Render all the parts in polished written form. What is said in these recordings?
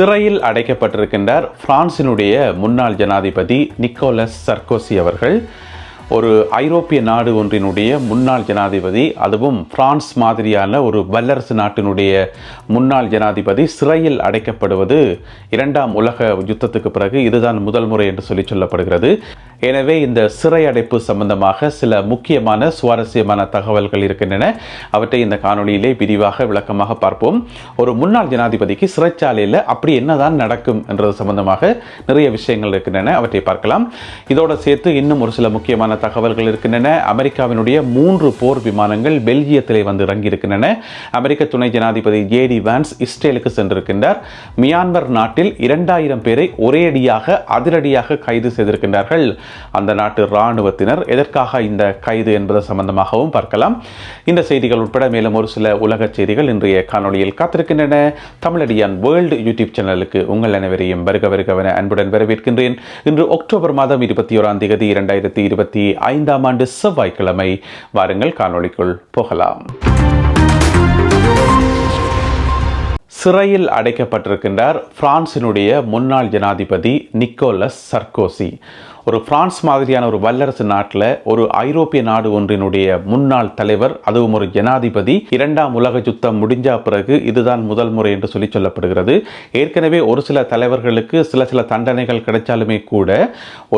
சிறையில் அடைக்கப்பட்டிருக்கின்றார் பிரான்சினுடைய முன்னாள் ஜனாதிபதி நிக்கோலஸ் சர்கோசி அவர்கள். ஒரு ஐரோப்பிய நாடு ஒன்றினுடைய முன்னாள் ஜனாதிபதி, அதுவும் பிரான்ஸ் மாதிரியான ஒரு வல்லரசு நாட்டினுடைய முன்னாள் ஜனாதிபதி சிறையில் அடைக்கப்படுவது இரண்டாம் உலக யுத்தத்துக்கு பிறகு இதுதான் முதல் முறை என்று சொல்லப்படுகிறது. எனவே இந்த சிறை அடைப்பு சம்பந்தமாக சில முக்கியமான சுவாரஸ்யமான தகவல்கள் இருக்கின்றன. அவற்றை இந்த காணொளியிலே விரிவாக விளக்கமாக பார்ப்போம். ஒரு முன்னாள் ஜனாதிபதிக்கு சிறைச்சாலையில் அப்படி என்னதான் நடக்கும் என்றது சம்பந்தமாக நிறைய விஷயங்கள் இருக்கின்றன, அவற்றை பார்க்கலாம். இதோடு சேர்த்து இன்னும் ஒரு சில முக்கியமான தகவல்கள் இருக்கின்றன. அமெரிக்காவினுடைய 3 போர் விமானங்கள் பெல்ஜியத்திலே வந்து இறங்கியிருக்கின்றன. அமெரிக்க துணை ஜனாதிபதி ஜேடி வான்ஸ் இஸ்ரேலுக்கு சென்றிருக்கின்றார். மியான்மர் நாட்டில் 2000 பேரை ஒரேடியாக அதிரடியாக கைது செய்திருக்கின்றார்கள் அந்த நாட்டு இராணுவத்தினர். எதற்காக இந்த கைது என்பது சம்பந்தமாகவும் பார்க்கலாம். இந்த செய்திகள் உட்பட மேலும் ஒரு சில உலக செய்திகள் இன்றைய காணொளியில் காத்திருக்கின்றன. தமிழடியான் வேர்ல்டு யூடியூப் சேனலுக்கு உங்கள் அனைவரையும் வருகவென அன்புடன் வரவேற்கின்றேன். இன்று அக்டோபர் மாதம் 21ஆம் தேதி 2025ஆம் ஆண்டு செவ்வாய்க்கிழமை. வாருங்கள் காணொளிக்குள் போகலாம். சிறையில் அடைக்கப்பட்டிருக்கின்றார் பிரான்சினுடைய முன்னாள் ஜனாதிபதி நிக்கோலஸ் சர்கோசி. ஒரு பிரான்ஸ் மாதிரியான ஒரு வல்லரசு நாட்டில் ஒரு ஐரோப்பிய நாடு ஒன்றினுடைய முன்னாள் தலைவர், அதுவும் ஒரு ஜனாதிபதி, இரண்டாம் உலக யுத்தம் முடிஞ்ச பிறகு இதுதான் முதல் முறை என்று சொல்லப்படுகிறது. ஏற்கனவே ஒரு சில தலைவர்களுக்கு சில தண்டனைகள் கிடைச்சாலுமே கூட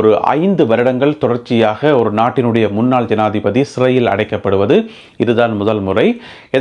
ஒரு 5 வருடங்கள் தொடர்ச்சியாக ஒரு நாட்டினுடைய முன்னாள் ஜனாதிபதி சிறையில் அடைக்கப்படுவது இதுதான் முதல் முறை.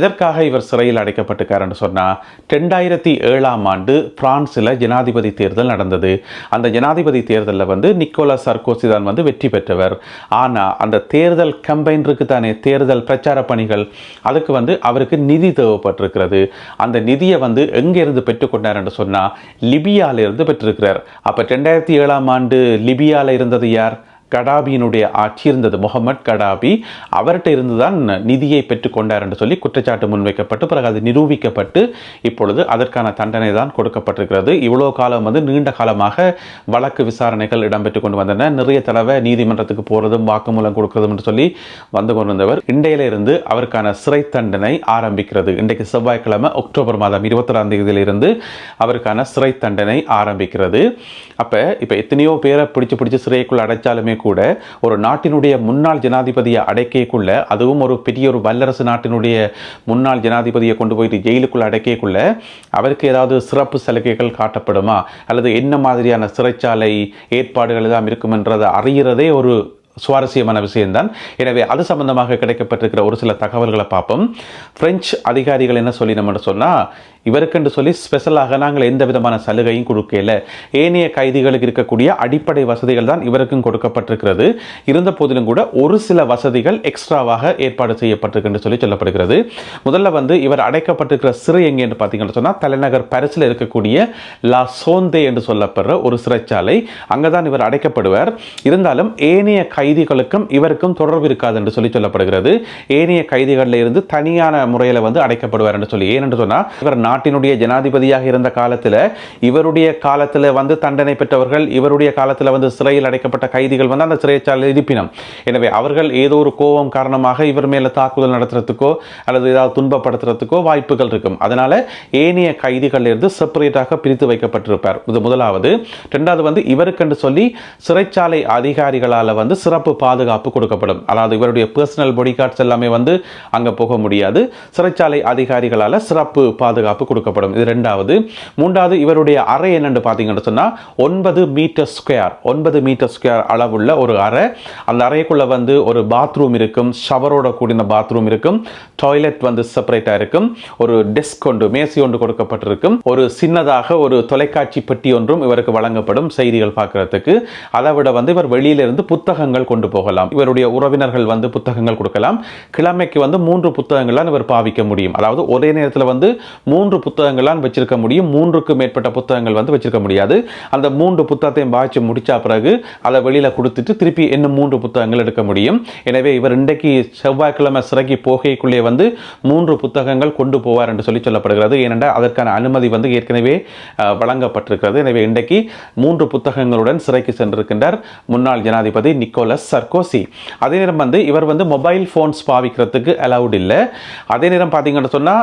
எதற்காக இவர் சிறையில் அடைக்கப்பட்டிருக்கார் என்று சொன்னால், 2007ஆம் ஆண்டு பிரான்சில் ஜனாதிபதி தேர்தல் நடந்தது. அந்த ஜனாதிபதி தேர்தலில் வந்து நிக்கோலஸ் சர்கோசி தான் வந்து வெற்றி பெற்றவர். ஆனால் அந்த தேர்தல் கம்பெயின் இருக்கு தானே, தேர்தல் பிரச்சார பணிகள், அதுக்கு வந்து அவருக்கு நிதி தேவைப்பட்டிருக்கிறது. அந்த நிதியை வந்து எங்கிருந்து பெற்றுக்கொண்டார் என்று சொன்னால் லிபியாவிலிருந்து பெற்றிருக்கிறார். அப்போ 2007ஆம் ஆண்டு லிபியாவில் இருந்தது யார்? கடாபியினுடைய ஆட்சி இருந்தது, முகமது கடாபி. அவர்கிட்ட இருந்துதான் நிதியை பெற்றுக்கொண்டார் என்று சொல்லி குற்றச்சாட்டு முன்வைக்கப்பட்டு பிறகு அது நிரூபிக்கப்பட்டு இப்பொழுது அதற்கான தண்டனை தான் கொடுக்கப்பட்டிருக்கிறது. இவ்வளோ காலம் வந்து நீண்ட காலமாக வழக்கு விசாரணைகள் இடம்பெற்று கொண்டு வந்தன. நிறைய தடவை நீதிமன்றத்துக்கு போகிறதும் வாக்குமூலம் கொடுக்கிறதும் என்று சொல்லி வந்து கொண்டிருந்தவர். இன்றையிலிருந்து அவருக்கான சிறை தண்டனை ஆரம்பிக்கிறது. இன்றைக்கு செவ்வாய்க்கிழமை அக்டோபர் மாதம் 21ஆம் தேதியிலிருந்து அவருக்கான சிறை தண்டனை ஆரம்பிக்கிறது. இப்போ எத்தனையோ பேரை பிடிச்சு சிறைக்குள் அடைச்சாலுமே கூட ஒரு நாட்டினுடைய முன்னாள் ஜனாதிபதியை அடைக்கக்குள்ள, அதுவும் ஒரு பெரிய ஒரு வல்லரசு நாட்டினுடைய முன்னாள் ஜனாதிபதியை கொண்டு போயிட்டு ஜெயிலுக்குள்ள அடைக்கக்குள்ள அவருக்கு ஏதாவது சிறப்பு சலுகைகள் காட்டப்படுமா, அல்லது என்ன மாதிரியான சிறைச்சாலை ஏற்பாடுகள் எல்லாம் இருக்கும் என்றதை அறிகிறதே ஒரு சுவாரஸ்யமான விஷயம்தான். எனவே அது சம்பந்தமாக கிடைக்கப்பட்டிருக்கிற ஒரு சில தகவல்களை பார்ப்போம். பிரெஞ்சு அதிகாரிகள் என்ன சொல்லினோம்னு சொன்னால், இவருக்கென்று சொல்லி ஸ்பெஷலாக நாங்கள் எந்த விதமான சலுகையும் கொடுக்கல, ஏனைய கைதிகளுக்கு இருக்கக்கூடிய அடிப்படை வசதிகள் தான் இவருக்கும் கொடுக்கப்பட்டிருக்கிறது. இருந்த போதிலும் கூட ஒரு சில வசதிகள் எக்ஸ்ட்ராவாக ஏற்பாடு செய்யப்பட்டிருக்கு சொல்லி சொல்லப்படுகிறது. முதல்ல வந்து இவர் அடைக்கப்பட்டிருக்கிற சிறை எங்கே என்று பார்த்தீங்கன்னு சொன்னால், தலைநகர் பாரிஸில் இருக்கக்கூடிய லா சோந்தே என்று சொல்லப்படுற ஒரு சிறைச்சாலை, அங்கே தான் இவர் அடைக்கப்படுவார். இருந்தாலும் ஏனைய கைதிகளுக்கும் இவருக்கும் தொடர்பு இருக்காது என்று சொல்லி சொல்லப்படுகிறது. ஏனைய கைதிகளில் இருந்து தனியான முறையில் வந்து அடைக்கப்படுவார் என்று சொல்லி. ஏனென்று சொன்னால், இவர் நாட்டினுடைய ஜனாதிபதியாக இருந்த காலத்தில், இவருடைய காலத்தில் வந்து தண்டனை பெற்றவர்கள், இவருடைய காலத்தில் வந்து சிறையில் அடைக்கப்பட்ட கைதிகள் வந்து அந்த சிறைச்சாலையில் இருப்பினும். எனவே அவர்கள் ஏதோ ஒரு கோபம் காரணமாக இவர் மேலே தாக்குதல் நடத்துறதுக்கோ அல்லது ஏதாவது துன்பப்படுத்துறதுக்கோ வாய்ப்புகள் இருக்கும். அதனால ஏனைய கைதிகளில் இருந்து செப்பரேட்டாக பிரித்து வைக்கப்பட்டிருப்பார். இது முதலாவது. ரெண்டாவது வந்து இவருக்கென்று சொல்லி சிறைச்சாலை அதிகாரிகளால் வந்து சிறப்பு பாதுகாப்பு கொடுக்கப்படும். அதாவது இவருடைய பர்சனல் பாடி கார்ட்ஸ் எல்லாமே வந்து அங்கே போக முடியாது. சிறைச்சாலை அதிகாரிகளால் சிறப்பு பாதுகாப்பு கொடுக்கப்படும். இது ரெண்டாவது. மூன்றாவது, இவருடைய அறை என்னன்னு பார்த்தீங்கன்னு சொன்னால் 9 மீட்டர் ஸ்கொயர் அளவுள்ள ஒரு அறை. அந்த அறைக்குள்ள வந்து ஒரு பாத்ரூம் இருக்கும், ஷவரோட கூடின பாத்ரூம் இருக்கும், டாய்லெட் வந்து செப்பரேட்டாக இருக்கும், ஒரு டெஸ்க் ஒன்று, மேசை ஒன்று கொடுக்கப்பட்டிருக்கும், ஒரு சின்னதாக ஒரு தொலைக்காட்சி பெட்டி ஒன்றும் இவருக்கு வழங்கப்படும் செய்திகள் பார்க்கறதுக்கு. அதை விட வந்து இவர் வெளியிலிருந்து புத்தகங்கள் கொண்டு போகலாம். இவருடைய உறவினர்கள் வந்து புத்தகங்கள் கொடுக்கலாம். கிழமைக்கு வந்து 3 புத்தகங்களால் இவர் பாவிக்க முடியும். அதாவது ஒரே நேரத்தில் வந்து 3 புத்தகங்களால் வச்சிருக்க முடியும். 3க்கு மேற்பட்ட புத்தகங்கள் வந்து வச்சிருக்க முடியாது. அந்த 3 புத்தகத்தையும் வாய்ச்சி முடிச்ச பிறகு அதை வெளியில கொடுத்துட்டு திருப்பி இன்னும் 3 புத்தகங்கள் எடுக்க முடியும். எனவே இவர் இன்றைக்கு செவ்வாய்க்கிழமை சிறைக்கு போகைக்குள்ளே வந்து 3 புத்தகங்கள் கொண்டு போவார் என்று சொல்லப்படுகிறது. ஏனென்றால் அதற்கான அனுமதி வந்து ஏற்கனவே வழங்கப்பட்டிருக்கிறது. எனவே இன்றைக்கு 3 புத்தகங்களுடன் சிறைக்கு சென்றிருக்கின்றார் முன்னாள் ஜனாதிபதி நிக்கோலஸ் சர்கோசி. அதே நேரம் வந்து இவர் வந்து மொபைல் போன்ஸ் பாவிக்கிறதுக்கு அலவுட் இல்லை. அதே நேரம் பார்த்தீங்கன்னு சொன்னால்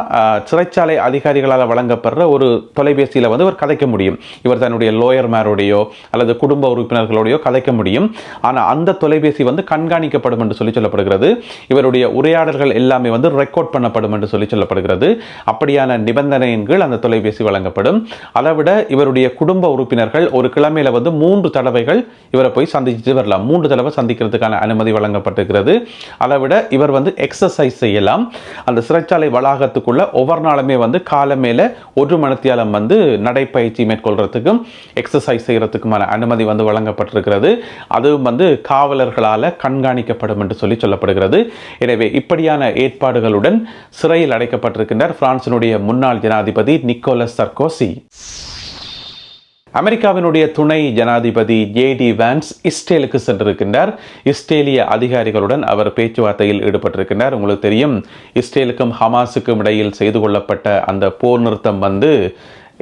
சிறைச்சாலை அதிகாரி அதிகாரிகளால் வழங்கப்படுற ஒரு தொலைபேசியில் வந்து இவர் கதைக்க முடியும். இவர் தன்னுடைய லோயர்மாரோடையோ அல்லது குடும்ப உறுப்பினர்களோடையோ கதைக்க முடியும். ஆனால் அந்த தொலைபேசி வந்து கண்காணிக்கப்படும் என்று சொல்லப்படுகிறது. இவருடைய உரையாடல்கள் எல்லாமே வந்து ரெக்கார்ட் பண்ணப்படும் என்று சொல்லப்படுகிறது. அப்படியான நிபந்தனையின் கீழ் அந்த தொலைபேசி வழங்கப்படும். அதை விட இவருடைய குடும்ப உறுப்பினர்கள் ஒரு கிழமையில வந்து 3 தடவைகள் இவரை போய் சந்திச்சுட்டு வரலாம். 3 தடவை சந்திக்கிறதுக்கான அனுமதி வழங்கப்பட்டிருக்கிறது. அதை விட இவர் வந்து எக்ஸசைஸ் செய்யலாம். அந்த சிறைச்சாலை வளாகத்துக்குள்ள ஒவ்வொரு நாளுமே வந்து காலை மேல 1 மணித்தியாலம் வந்து நடைப்பயிற்சி மேற்கொள்றதுக்கும் எக்ஸசைஸ் செய்யறதுக்குமான அனுமதி வந்து வழங்கப்பட்டிருக்கிறது. அதுவும் வந்து காவலர்களால் கண்காணிக்கப்படும் என்று சொல்லப்படுகிறது. எனவே இப்படியான ஏற்பாடுகளுடன் சிறையில் அடைக்கப்பட்டிருக்கின்றார் பிரான்சினுடைய முன்னாள் ஜனாதிபதி நிக்கோலஸ் சர்கோசி. அமெரிக்காவினுடைய துணை ஜனாதிபதி ஜே.டி. வான்ஸ் இஸ்ரேலுக்கு சென்றிருக்கின்றார். இஸ்ரேலிய அதிகாரிகளுடன் அவர் பேச்சுவார்த்தையில் ஈடுபட்டிருக்கின்றார். உங்களுக்கு தெரியும், இஸ்ரேலுக்கும் ஹமாஸுக்கும் இடையில் செய்து கொள்ளப்பட்ட அந்த போர் நிறுத்தம் வந்து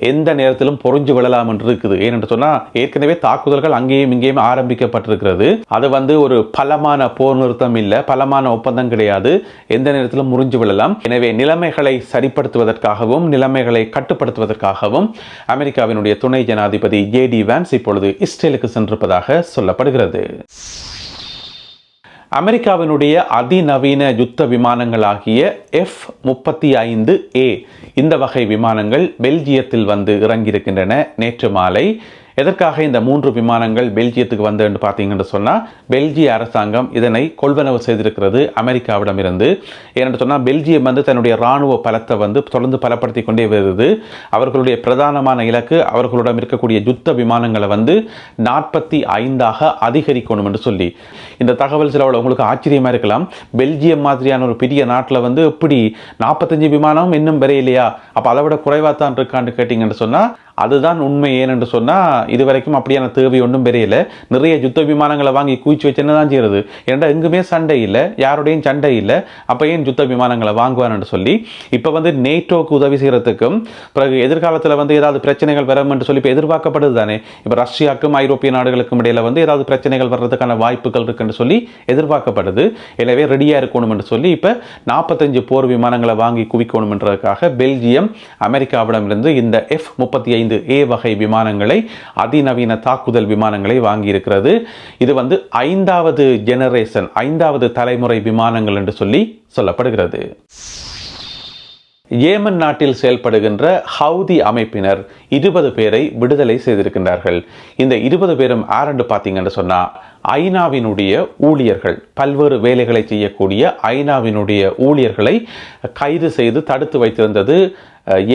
எந்த நேரத்திலும் பொறிஞ்சு விழலாம் என்று இருக்குது. ஏனென்று சொன்னால் ஏற்கனவே தாக்குதல்கள் அங்கேயும் இங்கேயும் ஆரம்பிக்கப்பட்டிருக்கிறது. அது வந்து ஒரு பலமான போர் நிறுத்தம் இல்லை, பலமான ஒப்பந்தம் கிடையாது. எந்த நேரத்திலும் முறிஞ்சு விழலாம். எனவே நிலைமைகளை சரிப்படுத்துவதற்காகவும் நிலைமைகளை கட்டுப்படுத்துவதற்காகவும் அமெரிக்காவினுடைய துணை ஜனாதிபதி ஜே.டி. வான்ஸ் இப்பொழுது இஸ்ரேலுக்கு சென்றிருப்பதாக சொல்லப்படுகிறது. அமெரிக்காவினுடைய அதிநவீன யுத்த விமானங்களாகிய F-35A இந்த வகை விமானங்கள் பெல்ஜியத்தில் வந்து இறங்கியிருக்கின்றன நேற்று மாலை. எதற்காக இந்த 3 விமானங்கள் பெல்ஜியத்துக்கு வந்து என்று பார்த்தீங்கன்னு சொன்னால், பெல்ஜிய அரசாங்கம் இதனை கொள்வனவு செய்திருக்கிறது அமெரிக்காவிடமிருந்து. ஏனென்று சொன்னால் பெல்ஜியம் வந்து தன்னுடைய இராணுவ பலத்தை வந்து தொடர்ந்து பலப்படுத்தி கொண்டே வருது. அவர்களுடைய பிரதானமான இலக்கு அவர்களிடம் இருக்கக்கூடிய யுத்த விமானங்களை வந்து 45ஆக அதிகரிக்கணும் என்று சொல்லி. இந்த தகவல் சில உங்களுக்கு ஆச்சரியமாக இருக்கலாம். பெல்ஜியம் மாதிரியான ஒரு பெரிய நாட்டில் வந்து எப்படி 45 விமானம் இன்னும் வரையிலையா, அப்போ அதை விட குறைவாக தான் இருக்கான்னு கேட்டிங்கன்னு சொன்னால் அதுதான் உண்மை. ஏனென்று சொன்னால் இதுவரைக்கும் அப்படியான தேவை ஒன்றும் பெரியல. நிறைய யுத்த விமானங்களை வாங்கி குவிச்சு வச்சு என்ன தான் செய்யறது? ஏன்னா எங்குமே சண்டை இல்லை, யாருடையும் சண்டை இல்லை, அப்போ ஏன் யுத்த விமானங்களை வாங்குவான்னு சொல்லி இப்போ வந்து நேட்டோக்கு உதவி செய்யறதுக்கும் பிறகு எதிர்காலத்தில் வந்து ஏதாவது பிரச்சனைகள் வரும் என்று சொல்லி இப்போ எதிர்பார்க்கப்படுது தானே. இப்போ ரஷ்யாவுக்கும் ஐரோப்பிய நாடுகளுக்கும் இடையில வந்து ஏதாவது பிரச்சனைகள் வர்றதுக்கான வாய்ப்புகள் இருக்குன்னு சொல்லி எதிர்பார்க்கப்படுது. எனவே ரெடியாக இருக்கணும் என்று சொல்லி இப்போ 45 போர் விமானங்களை வாங்கி குவிக்கணும் என்றதுக்காக பெல்ஜியம் அமெரிக்காவிடமிருந்து இந்த F-35A வகை விமானங்களை, அதிநவீன தாக்குதல் விமானங்களை வாங்கியிருக்கிறது. இது வந்து 5வது ஜெனரேஷன், 5வது தலைமுறை விமானங்கள் என்று சொல்லப்படுகிறது. ஏமன் நாட்டில் செயல்படுகின்ற ஹவுதி அமைப்பினர் 20 பேரை விடுதலை செய்திருக்கின்றார்கள். இந்த 20 பேரும் யாரென்று பார்த்தீங்கன்னு சொன்னால், ஐநாவினுடைய ஊழியர்கள், பல்வேறு வேலைகளை செய்யக்கூடிய ஐநாவினுடைய ஊழியர்களை கைது செய்து தடுத்து வைத்திருந்தது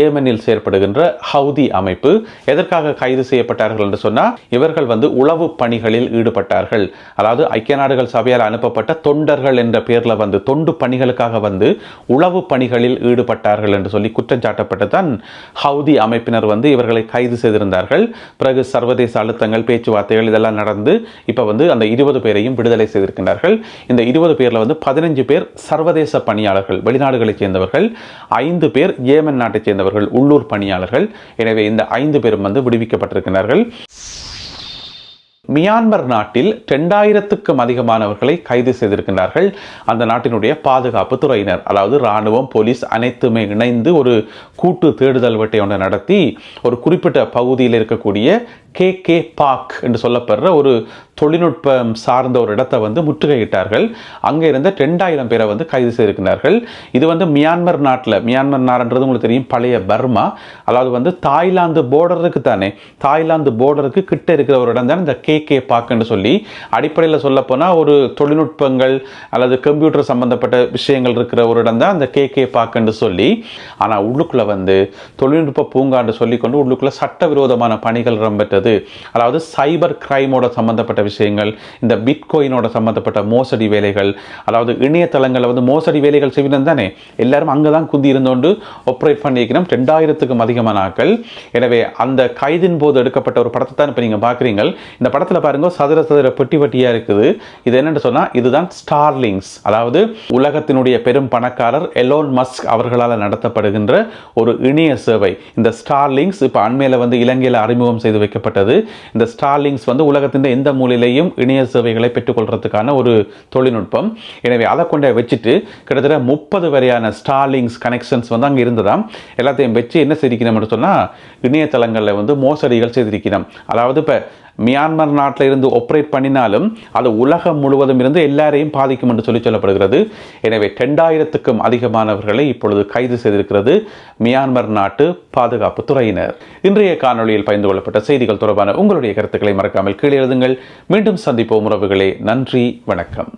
ஏமனில் செயற்படுகின்ற ஹவுதி அமைப்பு. எதற்காக கைது செய்யப்பட்டார்கள் என்று சொன்னால், இவர்கள் வந்து உளவு பணிகளில் ஈடுபட்டார்கள். அதாவது ஐக்கிய நாடுகள் சபையால் அனுப்பப்பட்ட தொண்டர்கள் என்ற பெயரில் வந்து தொண்டு பணிகளுக்காக வந்து உளவு பணிகளில் ஈடுபட்டார்கள் என்று சொல்லி குற்றம் சாட்டப்பட்டு தான் ஹவுதி அமைப்பினர் வந்து இவர்களை கைது செய்திருந்தார்கள். பிறகு சர்வதேச அழுத்தங்கள், பேச்சுவார்த்தைகள் இதெல்லாம் நடந்து இப்போ வந்து அந்த 20 பேரையும் விடுதலை செய்திருக்கின்றார்கள். இந்த 20 பேரில் வந்து 15 பேர் சர்வதேச பணியாளர்கள், வெளிநாடுகளைச் சேர்ந்தவர்கள். 5 பேர் ஏமன் நாட்டை சேர்ந்தவர்கள், உள்ளூர் பணியாளர்கள். எனவே இந்த 5 பேரும் வந்து விடுவிக்கப்பட்டிருக்கிறார்கள். மியான்மர் நாட்டில் 2000க்கும் அதிகமானவர்களை கைது செய்திருக்கின்றார்கள். அந்த நாட்டினுடைய பாதுகாப்பு துறையினர், அதாவது இராணுவம், போலீஸ் அனைத்துமே இணைந்து ஒரு கூட்டு தேடுதல் வேட்டை ஒன்றை நடத்தி ஒரு குறிப்பிட்ட பகுதியில் இருக்கக்கூடிய KK பார்க் என்று சொல்லப்படுற ஒரு தொழில்நுட்பம் சார்ந்த ஒரு இடத்தை வந்து முற்றுகையிட்டார்கள். அங்கே இருந்த 2000 பேரை வந்து கைது செய்திருக்கிறார்கள். இது வந்து மியான்மர் நாட்டில், மியான்மர் நாடுன்றது உங்களுக்கு தெரியும் பழைய பர்மா, அதாவது வந்து தாய்லாந்து போர்டருக்கு தானே, தாய்லாந்து போர்டருக்கு கிட்ட இருக்கிற ஒரு இடம் தான் இந்த KK பார்க் என்று சொல்லி. அடிப்படையில் சொல்ல போனால் ஒரு தொழில்நுட்பங்கள் அல்லது கம்ப்யூட்டர் சம்பந்தப்பட்ட விஷயங்கள் இருக்கிற ஒரு இடம் தான் இந்த KK பார்க் என்று சொல்லி. ஆனால் உள்ளுக்குள்ள வந்து தொழில்நுட்ப பூங்கான்னு சொல்லிக்கொண்டு உள்ளுக்குள்ள சட்டவிரோதமான பணிகள் இடம்பெற்றது. அதாவது சைபர் கிரைமோட சம்பந்தப்பட்ட விஷயங்கள், இந்த பிட்கோயினோட சம்பந்தப்பட்ட மோசடி வேலைகள், அதாவது இணையதளங்களில் வந்து மோசடி வேலைகள் செய்யணும் தானே, எல்லாரும் அங்கே தான் குந்தி இருந்தோண்டு ஆப்ரேட் பண்ணியிருக்கணும் 2000க்கும் அதிகமான ஆட்கள். எனவே அந்த கைதின் போது எடுக்கப்பட்ட ஒரு படத்தை தான் இப்போ நீங்கள் பார்க்குறீங்க. இந்த படத்தை படத்தில் பாருங்க சதுர சதுர பெட்டி பெட்டியாக இருக்குது. இது என்னென்னு சொன்னால் இதுதான் ஸ்டார்லிங்ஸ், அதாவது உலகத்தினுடைய பெரும் பணக்காரர் எலோன் மஸ்க் அவர்களால் நடத்தப்படுகின்ற ஒரு இணைய சேவை. இந்த ஸ்டார்லிங்ஸ் இப்போ அண்மையில் இலங்கையில் அறிமுகம் செய்து வைக்கப்பட்டது. இந்த ஸ்டார்லிங்ஸ் உலகத்தின் எந்த மூலையிலையும் இணைய சேவைகளை பெற்றுக்கொள்றதுக்கான ஒரு தொழில்நுட்பம். எனவே அதை கொண்டு வச்சுட்டு கிட்டத்தட்ட 30 வரையான ஸ்டார்லிங்ஸ் கனெக்ஷன்ஸ் அங்கே இருந்ததாம். எல்லாத்தையும் வச்சு என்ன செய்திக்கணும்னு சொன்னால் இணையதளங்களில் மோசடிகள் செய்திருக்கிறோம். அதாவது இப்போ மியான்மர் நாட்டில் இருந்து ஆப்ரேட் பண்ணினாலும் அது உலகம் முழுவதும் இருந்து எல்லாரையும் பாதிக்கும் என்று சொல்லப்படுகிறது. எனவே 2000க்கும் அதிகமானவர்களை இப்பொழுது கைது செய்திருக்கிறது மியான்மர் நாட்டு பாதுகாப்பு துறையினர். இன்றைய காணொளியில் பகிர்ந்து கொள்ளப்பட்ட செய்திகள் தொடர்பான உங்களுடைய கருத்துக்களை மறக்காமல் கீழே எழுதுங்கள். மீண்டும் சந்திப்போம் உறவுகளே. நன்றி, வணக்கம்.